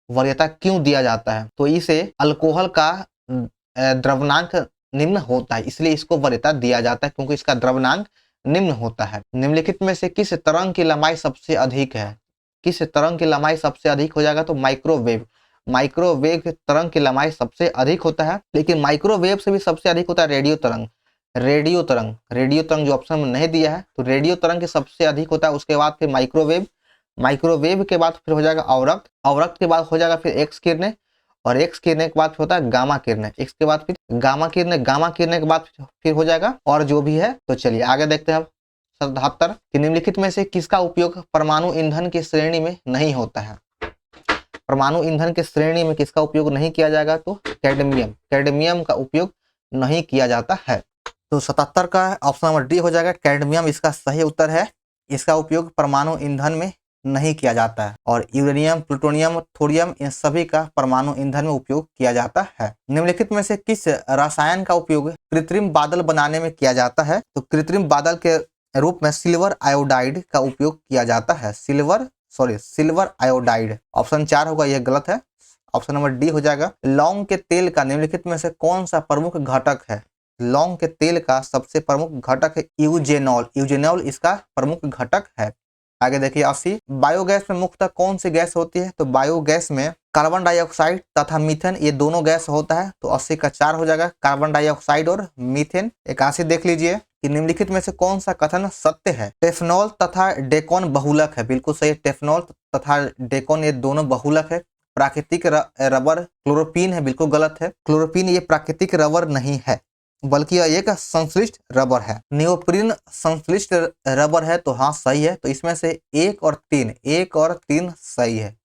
वरीयता क्यों दिया जाता है? तो इसे अल्कोहल का द्रव्यनांक निम्न होता है, इसलिए इसको वरीयता दिया जाता है, क्योंकि इसका द्रव्यनांक निम्न होता है। निम्नलिखित में से किस तरंग की लंबाई सबसे अधिक है? किस तरंग की लंबाई सबसे अधिक हो जाएगा? तो माइक्रोवेव तरंग की लंबाई सबसे अधिक होता है। लेकिन माइक्रोवेव से भी सबसे अधिक होता है रेडियो तरंग जो ऑप्शन में नहीं दिया है, तो रेडियो तरंग के सबसे अधिक होता है। उसके बाद फिर माइक्रोवेव के बाद फिर हो जाएगा अवरक्त के बाद हो जाएगा फिर एक्स किरणें, और एक्स किरणें के बाद होता है गामा किरणें, एक्स के बाद फिर गामा किरणें, गामा किरणें के बाद फिर हो जाएगा और जो भी है। तो चलिए आगे देखते हैं अब 77 कि निम्नलिखित में से किसका उपयोग परमाणु ईंधन की श्रेणी में नहीं होता है। परमाणु ईंधन की श्रेणी में किसका उपयोग नहीं किया जाएगा, तो कैडमियम, कैडमियम का उपयोग नहीं किया जाता है। तो 77 का ऑप्शन नंबर डी हो जाएगा, कैडमियम इसका सही उत्तर है। इसका उपयोग परमाणु ईंधन में नहीं किया जाता है और यूरेनियम, प्लूटोनियम, थोरियम इन सभी का परमाणु ईंधन में उपयोग किया जाता है। निम्नलिखित में से किस रसायन का उपयोग कृत्रिम बादल बनाने में किया जाता है, तो कृत्रिम बादल के रूप में सिल्वर आयोडाइड का उपयोग किया जाता है। सिल्वर आयोडाइड, ऑप्शन 4 होगा, यह गलत है। ऑप्शन नंबर डी हो जाएगा। लौंग के तेल का निम्नलिखित में से कौन सा प्रमुख घटक है। लौंग के तेल का सबसे प्रमुख घटक है यूजेनॉल, यूजेनॉल इसका प्रमुख घटक है। आगे देखिए 80, बायोगैस में मुख्यतः कौन सी गैस होती है, तो बायोगैस में कार्बन डाइऑक्साइड तथा मीथेन ये दोनों गैस होता है। तो 80 का 4 हो जाएगा, कार्बन डाइऑक्साइड और मीथेन। 81 देख लीजिए कि निम्नलिखित में से कौन सा कथन सत्य है। टेफनॉल तथा डेकोन बहुलक है, बिल्कुल सही। टेफनॉल तथा डेकोन ये दोनों बहुलक है। प्राकृतिक रबर क्लोरोपीन है, बिल्कुल गलत है। क्लोरोपीन ये प्राकृतिक रबर नहीं है बल्कि यह एक संश्लिष्ट रबर है। नियोप्रीन संश्लिष्ट रबर है, तो हाँ सही है। तो इसमें से 1 और 3 सही है,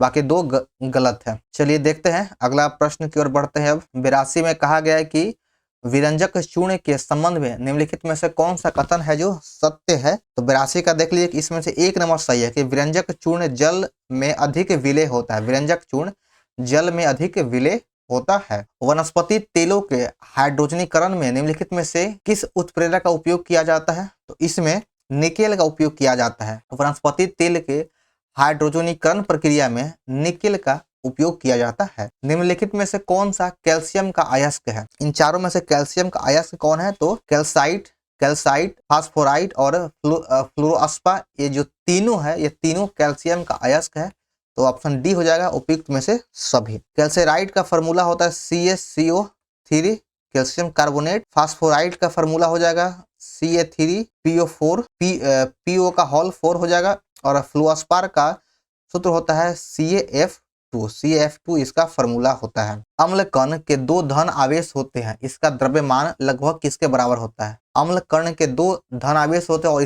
बाकी 2 गलत है। चलिए देखते हैं अगला प्रश्न की ओर बढ़ते हैं। अब 82 में कहा गया है कि विरंजक चूर्ण के संबंध में निम्नलिखित में से कौन सा कथन है जो सत्य है। तो 82 का देख लीजिए कि इसमें से 1 नंबर सही है कि विरंजक चूर्ण जल में अधिक विलय होता है। विरंजक चूर्ण जल में अधिक विलय होता है। वनस्पति तेलों के हाइड्रोजनीकरण में निम्नलिखित में से किस उत्प्रेरक का उपयोग किया जाता है, तो इसमें निकेल का उपयोग किया जाता है। वनस्पति तेल के हाइड्रोजनीकरण प्रक्रिया में निकेल का उपयोग किया जाता है। निम्नलिखित में से कौन सा कैल्शियम का अयस्क है। इन चारों में से कैल्शियम का अयस्क कौन है, तो कैल्साइट, फास्फोराइट और फ्लोरोअस्पा, ये जो तीनों है ये तीनों कैल्शियम का अयस्क है। तो ऑप्शन डी हो जाएगा उपयुक्त में से सभी। कैल्सेराइट का फॉर्मूला होता है CaCO3 कैल्शियम कार्बोनेट। फास्फोराइट का फॉर्मूला हो जाएगा Ca3PO4 PO का होल 4 हो जाएगा। और फ्लोरोअस्पार का सूत्र होता है CaF2 इसका फॉर्मूला होता है। अम्ल कण के 2 धन आवेश होते हैं, इसका द्रव्यमान लगभग किसके बराबर होता है। अम्ल कण के 2 धन आवेश होते हैं और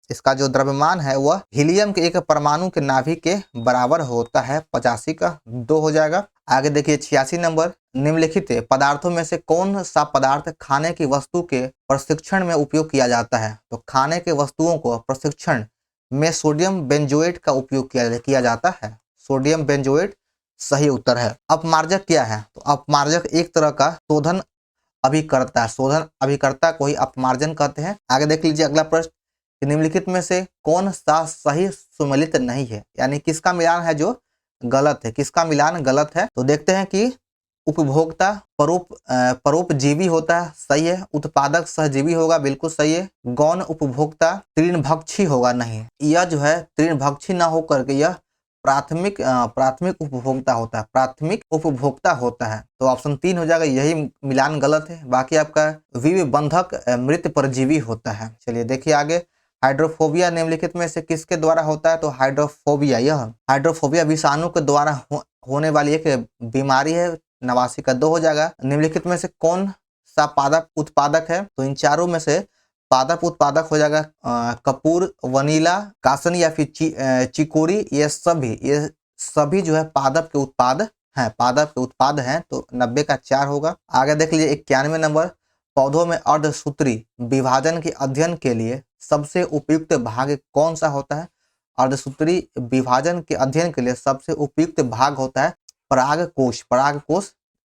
इसका जो द्रव्यमान है वह हीलियम के एक परमाणु के नाभिक के बराबर होता है। 85 का 2 हो जाएगा। आगे देखिए 86 नंबर, निम्नलिखित पदार्थों में से कौन सा पदार्थ खाने की वस्तु के प्रशिक्षण में उपयोग किया जाता है। तो खाने के वस्तुओं को प्रशिक्षण में सोडियम बेंजोएट का उपयोग किया जाता है। सोडियम बेंजोएट सही उत्तर है। अपमार्जक क्या है, तो अपमार्जक एक तरह का शोधन अभिकर्ता को ही अपमार्जन कहते हैं। आगे देख लीजिए अगला प्रश्न, निम्नलिखित में से कौन सा सही सुमेलित नहीं है, यानी किसका मिलान है जो गलत है, किसका मिलान गलत है। तो देखते हैं कि उपभोक्ता परोपजीवी होता है, सही है। उत्पादक सहजीवी होगा, बिल्कुल सही है। गौण उपभोक्ता तृणभक्षी होगा, नहीं। यह जो है तृणभक्षी ना होकर के यह प्राथमिक उपभोक्ता होता है। तो ऑप्शन 3 हो जाएगा, यही मिलान गलत है। बाकी आपका विबंधक मृत परजीवी होता है। चलिए देखिए आगे, हाइड्रोफोबिया निम्नलिखित में से किसके द्वारा होता है। तो हाइड्रोफोबिया विषाणु के द्वारा होने वाली एक बीमारी है। 89 का 2 हो जाएगा। निम्नलिखित में से कौन सा पादप उत्पादक है। तो इन चारों में से पादप उत्पादक हो जाएगा कपूर, वनीला, कासन या फिर चिकोरी। ये सभी जो है पादप के उत्पाद हैं। तो 90 का 4 होगा। आगे देख लीजिए 91 नंबर, पौधों में अर्धसूत्री विभाजन के अध्ययन के लिए सबसे उपयुक्त भाग कौन सा होता है। अर्धसूत्री विभाजन के अध्ययन के लिए सबसे उपयुक्त भाग होता है परागकोश।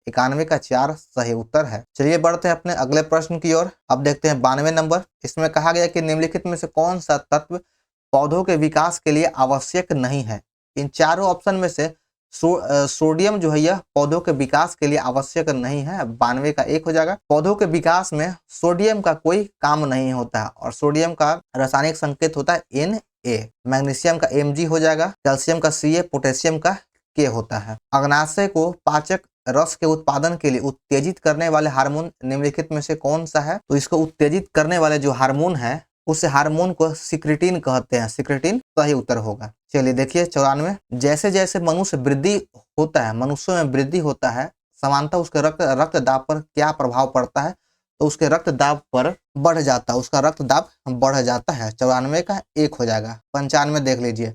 91 का 4 सही उत्तर है। चलिए बढ़ते हैं अपने अगले प्रश्न की ओर। अब देखते हैं 92 नंबर, इसमें कहा गया कि निम्नलिखित में से कौन सा तत्व पौधों के विकास के लिए आवश्यक नहीं है। इन चारों ऑप्शन में से सोडियम जो है यह पौधों के विकास के लिए आवश्यक नहीं है। 92 का 1 हो जाएगा। पौधों के विकास में सोडियम का कोई काम नहीं होता है और सोडियम का रासायनिक संकेत होता है Na। मैग्नीशियम का Mg हो जाएगा। कैल्शियम का Ca, पोटेशियम का K होता है। अग्नाशय को पाचक रस के उत्पादन के लिए उत्तेजित करने वाले हार्मोन निम्नलिखित में से कौन सा है। तो इसको उत्तेजित करने वाले जो हार्मोन है उस हार्मोन को सिक्रेटिन कहते हैं। सिक्रेटिन सही उत्तर होगा। चलिए देखिए 94, जैसे जैसे मनुष्य वृद्धि होता है, मनुष्यों में वृद्धि होता है, समानता उसके रक्त दाब पर क्या प्रभाव पड़ता है? तो उसके रक्त दाब पर बढ़ जाता है, उसका रक्त दाब बढ़ जाता है। 94 का 1 हो जाएगा। 95 देख लीजिए,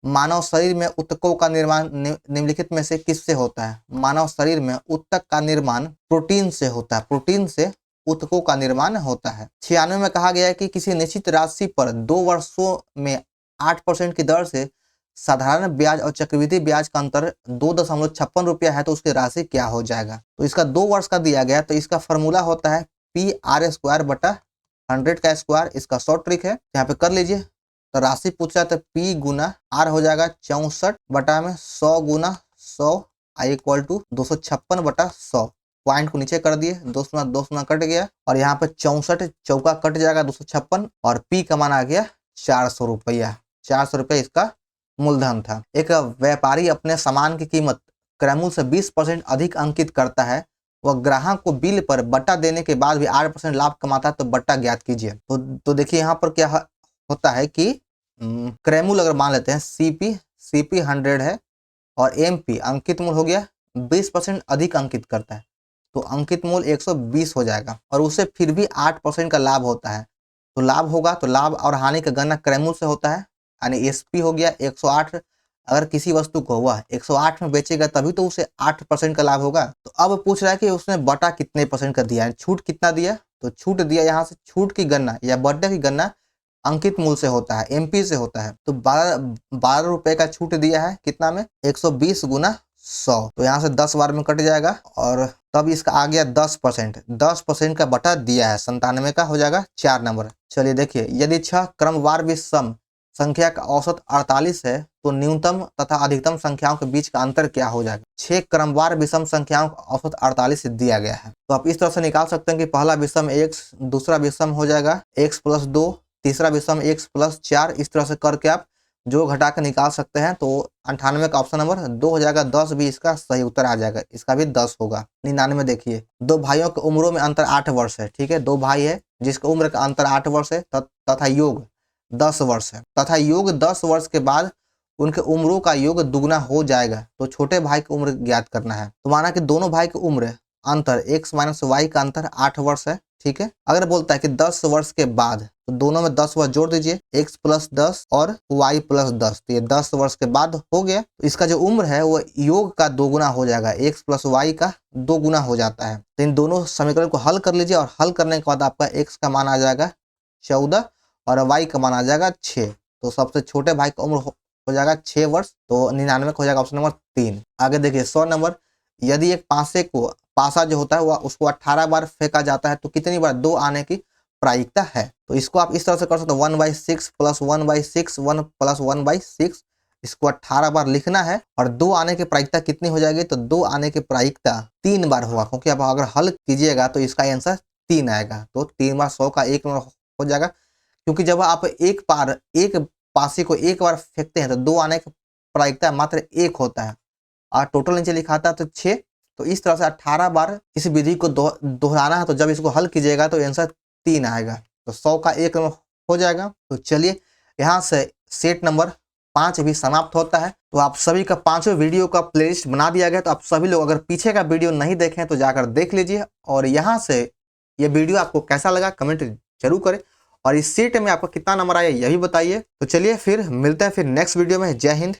मानव शरीर में ऊतकों का निर्माण निम्नलिखित में से किससे होता है? मानव शरीर में ऊतक का निर्माण प्रोटीन से होता है, प्रोटीन से ऊतकों का निर्माण होता है। 96 में कहा गया है कि किसी निश्चित राशि पर 2 वर्षों में 8% की दर से साधारण ब्याज और चक्रवृद्धि ब्याज का अंतर 2.56 रुपया है, तो उसकी राशि क्या हो जाएगा? तो इसका 2 वर्ष का दिया गया, तो इसका फॉर्मूला होता है PR² बटा 100 का स्क्वायर। इसका शॉर्ट ट्रिक है, यहाँ पे कर लीजिए। तो राशि पूछा तो P गुना R हो जाएगा 64 बटा में 100 गुना 100 = 256 बटा 100। पॉइंट को नीचे कर दिए, 2 कट गया और यहाँ पे 64 चौका कट जाएगा 256 और P का मान आ गया 400 रुपया। 400 रुपया इसका मूलधन था। एक व्यापारी अपने सामान की कीमत क्रय मूल्य से 20% अधिक अंकित करता है। वह ग्राहक को बिल पर बट्टा देने के बाद भी 8% लाभ कमाता है, तो बट्टा ज्ञात कीजिए। तो देखिए यहाँ पर क्या होता है कि क्रय मूल्य अगर मान लेते हैं CP 100 है और MP अंकित मूल्य हो गया 20% अधिक अंकित करता है, तो अंकित मूल्य 120 हो जाएगा और उसे फिर भी 8% का लाभ होता है। तो लाभ होगा, तो लाभ और हानि का गणना क्रय मूल्य से होता है, यानी SP हो गया 108। अगर किसी वस्तु को वह 108 में बेचेगा तभी तो उसे 8% का लाभ होगा। तो अब पूछ रहा है कि उसने बटा कितने % का दिया है, छूट कितना दिया? तो छूट दिया, यहाँ से छूट की गणना या बट्टे की गणना अंकित मूल्य से होता है, MP से होता है। तो 12 रुपए का छूट दिया है, कितना में? 120 गुना 100। तो यहाँ से 10 बार में कट जाएगा और तब इसका आ गया 10%। 10% का बटा दिया है 97 का, हो जाएगा 4 नंबर। चलिए देखिए, यदि 6 क्रमवार विषम संख्या का औसत 48 है, तो न्यूनतम तथा अधिकतम संख्याओं के बीच का अंतर क्या हो जाएगा? 6 क्रमवार विषम संख्याओं का औसत 48 दिया गया है, तो आप इस तरह से निकाल सकते हैं कि पहला विषम x, दूसरा विषम हो जाएगा x + 2, तीसरा विषम x + 4। इस तरह से करके आप जो घटा कर निकाल सकते हैं। तो 98 का ऑप्शन नंबर 2 हो जाएगा। 10 भी इसका सही उत्तर आ जाएगा, इसका भी 10 होगा। 99 देखिए, 2 भाइयों की उम्रों में अंतर 8 वर्ष है, ठीक है। 2 भाई है जिसका उम्र का अंतर 8 वर्ष है तथा योग 10 वर्ष है, तथा योग 10 वर्ष के बाद उनके उम्रों का योग दुगना हो जाएगा। तो छोटे भाई की उम्र ज्ञात करना है। तो माना कि दोनों भाई की उम्र अंतर x - y का अंतर 8 वर्ष है, ठीक है। अगर बोलता है कि 10 वर्ष के बाद, तो दोनों में 10 वर्ष जोड़ दीजिए, x + 10 और y + 10, तो ये 10 वर्ष के बाद हो गया। तो इसका जो उम्र है वो योग का 2 गुना हो जाएगा, x + y का 2 गुना हो जाता है। तो इन दोनों समीकरण को हल कर लीजिए और हल करने के बाद आपका x का मान आ जाएगा 14 और y का मान आ जाएगा 6। तो सबसे छोटे भाई का उम्र हो जाएगा 6 वर्ष। तो 99 का हो जाएगा ऑप्शन नंबर 3। आगे देखिए 100 नंबर, यदि एक पासा जो होता है वह उसको 18 बार फेंका जाता है, तो कितनी बार 2 आने की प्रायिकता है? तो इसको आप इस तरह से कर सकते हो, 1/6 + 1/6 1 + 1/6। इसको 18 बार लिखना है और 2 आने की प्रायिकता कितनी हो जाएगी? तो 2 आने की प्रायिकता 3 बार होगा, क्योंकि आप अगर हल कीजिएगा तो इसका आंसर 3 आएगा। तो 3 बार 100 का 1 नंबर हो जाएगा, क्योंकि जब आप एक पासे को एक बार फेंकते हैं तो 2 आने की प्रायिकता मात्र 1 होता है और टोटल नीचे लिखा था तो 6। तो इस तरह से 18 बार इस विधि को दोहराना है, तो जब इसको हल कीजिएगा तो आंसर 3 आएगा। तो 100 का 1 नंबर हो जाएगा। तो चलिए यहाँ से सेट नंबर 5 भी समाप्त होता है। तो आप सभी का 5वें वीडियो का प्लेलिस्ट बना दिया गया, तो आप सभी लोग अगर पीछे का वीडियो नहीं देखें तो जाकर देख लीजिए। और यहाँ से ये वीडियो आपको कैसा लगा कमेंट जरूर करें और इस सेट में आपको कितना नंबर आया यह भी बताइए। तो चलिए फिर मिलते हैं फिर नेक्स्ट वीडियो में। जय हिंद।